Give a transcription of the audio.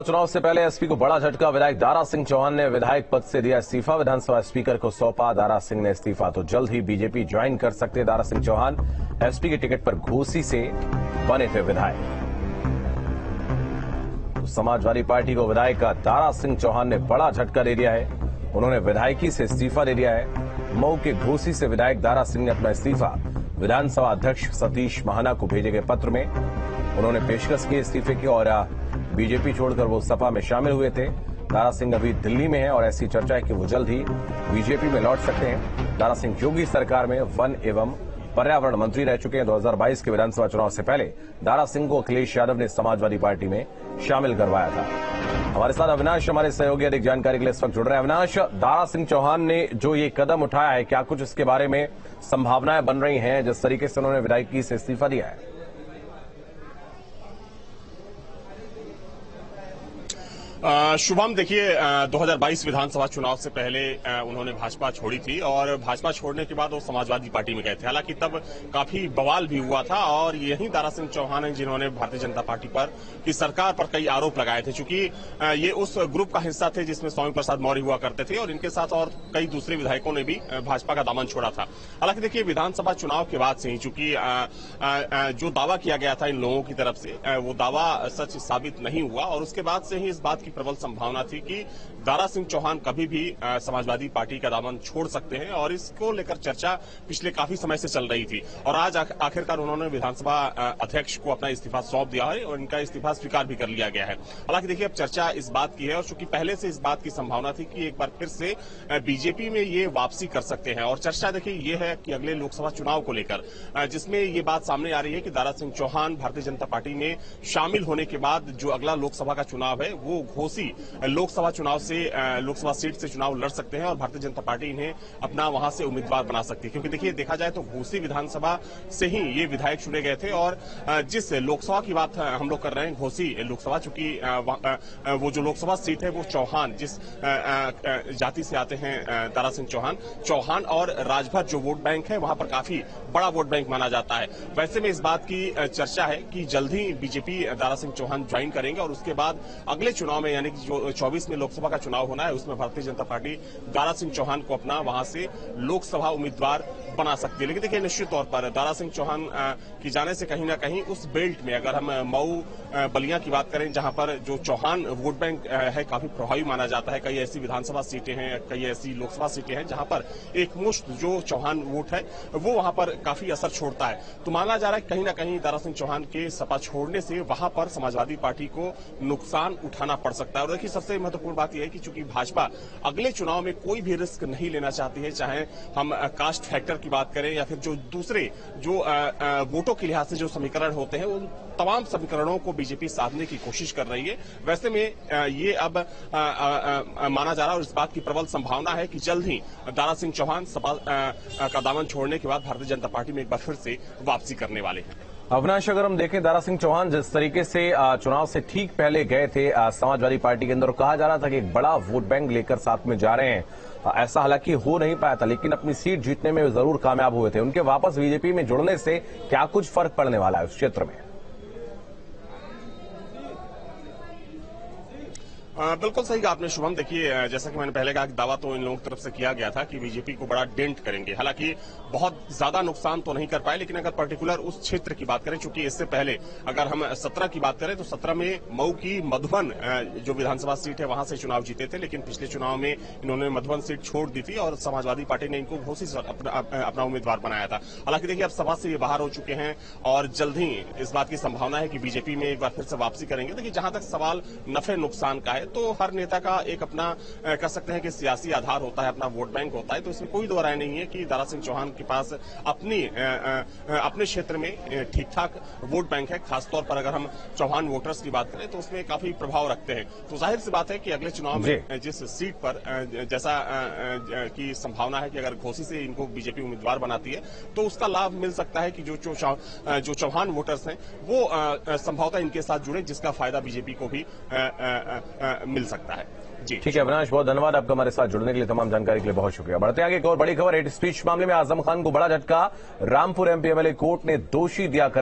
चुनाव से पहले एसपी को बड़ा झटका। विधायक दारा सिंह चौहान ने विधायक पद से दिया इस्तीफा। विधानसभा स्पीकर को सौंपा दारा सिंह ने इस्तीफा। तो जल्द ही बीजेपी ज्वाइन कर सकते दारा सिंह चौहान। एसपी के टिकट पर घोसी से बने थे विधायक। तो समाजवादी पार्टी को विधायक दारा सिंह चौहान ने बड़ा झटका दे दिया है। उन्होंने विधायकी से इस्तीफा दे दिया है। मऊ के घोसी से विधायक दारा सिंह ने अपना इस्तीफा विधानसभा अध्यक्ष सतीश महाना को भेजे गए पत्र में उन्होंने पेशकश की इस्तीफे की और बीजेपी छोड़कर वो सपा में शामिल हुए थे। दारा सिंह अभी दिल्ली में है और ऐसी चर्चा है कि वो जल्द ही बीजेपी में लौट सकते हैं। दारा सिंह योगी सरकार में वन एवं पर्यावरण मंत्री रह चुके हैं। 2022 के विधानसभा चुनाव से पहले दारा सिंह को अखिलेश यादव ने समाजवादी पार्टी में शामिल करवाया था। हमारे साथ अविनाश हमारे सहयोगी अधिक जानकारी के लिए इस वक्त जुड़ रहे हैं। अविनाश, दारा सिंह चौहान ने जो ये कदम उठाया है, क्या कुछ इसके बारे में संभावनाएं बन रही हैं जिस तरीके से उन्होंने विधायकी से इस्तीफा दिया है? शुभम, देखिए 2022 विधानसभा चुनाव से पहले उन्होंने भाजपा छोड़ी थी और भाजपा छोड़ने के बाद वो समाजवादी पार्टी में गए थे। हालांकि तब काफी बवाल भी हुआ था और यही दारा सिंह चौहान हैं जिन्होंने भारतीय जनता पार्टी पर की सरकार पर कई आरोप लगाए थे, चूंकि ये उस ग्रुप का हिस्सा थे जिसमें स्वामी प्रसाद मौर्य हुआ करते थे और इनके साथ और कई दूसरे विधायकों ने भी भाजपा का दामन छोड़ा था। हालांकि देखिए विधानसभा चुनाव के बाद से ही चूंकि जो दावा किया गया था इन लोगों की तरफ से वो दावा सच साबित नहीं हुआ और उसके बाद से ही इस बात की प्रबल संभावना थी कि दारा सिंह चौहान कभी भी समाजवादी पार्टी का दामन छोड़ सकते हैं और इसको लेकर चर्चा पिछले काफी समय से चल रही थी और आज आखिरकार उन्होंने विधानसभा अध्यक्ष को अपना इस्तीफा सौंप दिया है और इनका इस्तीफा स्वीकार भी कर लिया गया है। हालांकि देखिए अब चर्चा इस बात की है और चूंकि पहले से इस बात की संभावना थी कि एक बार फिर से बीजेपी में ये वापसी कर सकते हैं और चर्चा देखिए ये है कि अगले लोकसभा चुनाव को लेकर जिसमें ये बात सामने आ रही है कि दारा सिंह चौहान भारतीय जनता पार्टी में शामिल होने के बाद जो अगला लोकसभा का चुनाव है वो घोसी लोकसभा चुनाव से लोकसभा सीट से चुनाव लड़ सकते हैं और भारतीय जनता पार्टी इन्हें अपना वहां से उम्मीदवार बना सकती है, क्योंकि देखिए देखा जाए तो घोसी विधानसभा से ही ये विधायक चुने गए थे और जिस लोकसभा की बात हम लोग कर रहे हैं घोसी लोकसभा, चूंकि वो जो लोकसभा सीट है वो चौहान जिस जाति से आते हैं दारा सिंह चौहान और राजभर जो वोट बैंक है वहां पर काफी बड़ा वोट बैंक माना जाता है। वैसे में इस बात की चर्चा है कि जल्द ही बीजेपी दारा सिंह चौहान ज्वाइन करेंगे और उसके बाद अगले चुनाव में यानी कि जो 24 में लोकसभा का चुनाव होना है उसमें भारतीय जनता पार्टी दारा सिंह चौहान को अपना वहां से लोकसभा उम्मीदवार बना सकती है। लेकिन देखिए निश्चित तौर पर दारा सिंह चौहान की जाने से कहीं ना कहीं उस बेल्ट में अगर हम मऊ बलिया की बात करें जहां पर जो चौहान वोट बैंक है काफी प्रभावी माना जाता है। कई ऐसी विधानसभा सीटें हैं, कई ऐसी लोकसभा सीटें हैं जहां पर एक मुश्त जो चौहान वोट है वो वहां पर काफी असर छोड़ता है। तो माना जा रहा है कहीं ना कहीं दारा सिंह चौहान के सपा छोड़ने से वहां पर समाजवादी पार्टी को नुकसान उठाना पड़ सकता है। और देखिए सबसे महत्वपूर्ण बात यह है कि चूंकि भाजपा अगले चुनाव में कोई भी रिस्क नहीं लेना चाहती है, चाहे हम कास्ट फैक्टर की बात करें या फिर जो दूसरे जो वोटों के लिहाज से जो समीकरण होते हैं उन तमाम समीकरणों को बीजेपी साधने की कोशिश कर रही है। वैसे में ये अब माना जा रहा है और इस बात की प्रबल संभावना है कि जल्द ही दारा सिंह चौहान सपा का दामन छोड़ने के बाद भारतीय जनता पार्टी में एक बार फिर से वापसी करने वाले हैं। अविनाश, अगर हम देखें दारा सिंह चौहान जिस तरीके से चुनाव से ठीक पहले गए थे समाजवादी पार्टी के अंदर, कहा जा रहा था कि एक बड़ा वोट बैंक लेकर साथ में जा रहे हैं। ऐसा हालांकि हो नहीं पाया था लेकिन अपनी सीट जीतने में जरूर कामयाब हुए थे। उनके वापस बीजेपी में जुड़ने से क्या कुछ फर्क पड़ने वाला है उस क्षेत्र में? बिल्कुल सही कहा आपने शुभम। देखिए जैसा कि मैंने पहले कहा कि दावा तो इन लोगों की तरफ से किया गया था कि बीजेपी को बड़ा डेंट करेंगे। हालांकि बहुत ज्यादा नुकसान तो नहीं कर पाए, लेकिन अगर पर्टिकुलर उस क्षेत्र की बात करें, चूंकि इससे पहले अगर हम 17 की बात करें तो 17 में मऊ की मधुबन जो विधानसभा सीट है वहां से चुनाव जीते थे, लेकिन पिछले चुनाव में इन्होंने मधुबन सीट छोड़ दी थी और समाजवादी पार्टी ने इनको घोसी से अपना उम्मीदवार बनाया था। हालांकि देखिए अब सभा से ये बाहर हो चुके हैं और जल्द ही इस बात की संभावना है कि बीजेपी में एक बार फिर से वापसी करेंगे। देखिए जहां तक सवाल नफे नुकसान का है तो हर नेता का एक अपना कह सकते हैं कि सियासी आधार होता है, अपना वोट बैंक होता है। तो इसमें कोई दो राय नहीं है कि दारा सिंह चौहान के पास अपने क्षेत्र में ठीक ठाक वोट बैंक है। खासतौर पर अगर हम चौहान वोटर्स की बात करें तो उसमें काफी प्रभाव रखते हैं। तो जाहिर सी बात है कि अगले चुनाव में जिस सीट पर जैसा की संभावना है कि अगर घोसी से इनको बीजेपी उम्मीदवार बनाती है तो उसका लाभ मिल सकता है कि जो चौहान वोटर्स हैं वो संभवतः इनके साथ जुड़े, जिसका फायदा बीजेपी को भी मिल सकता है। जी ठीक है अविनाश, बहुत धन्यवाद आपका हमारे साथ जुड़ने के लिए, तमाम जानकारी के लिए बहुत शुक्रिया। बढ़ते आगे एक और बड़ी खबर, हेट स्पीच मामले में आजम खान को बड़ा झटका। रामपुर एमपी एमएलए कोर्ट ने दोषी दिया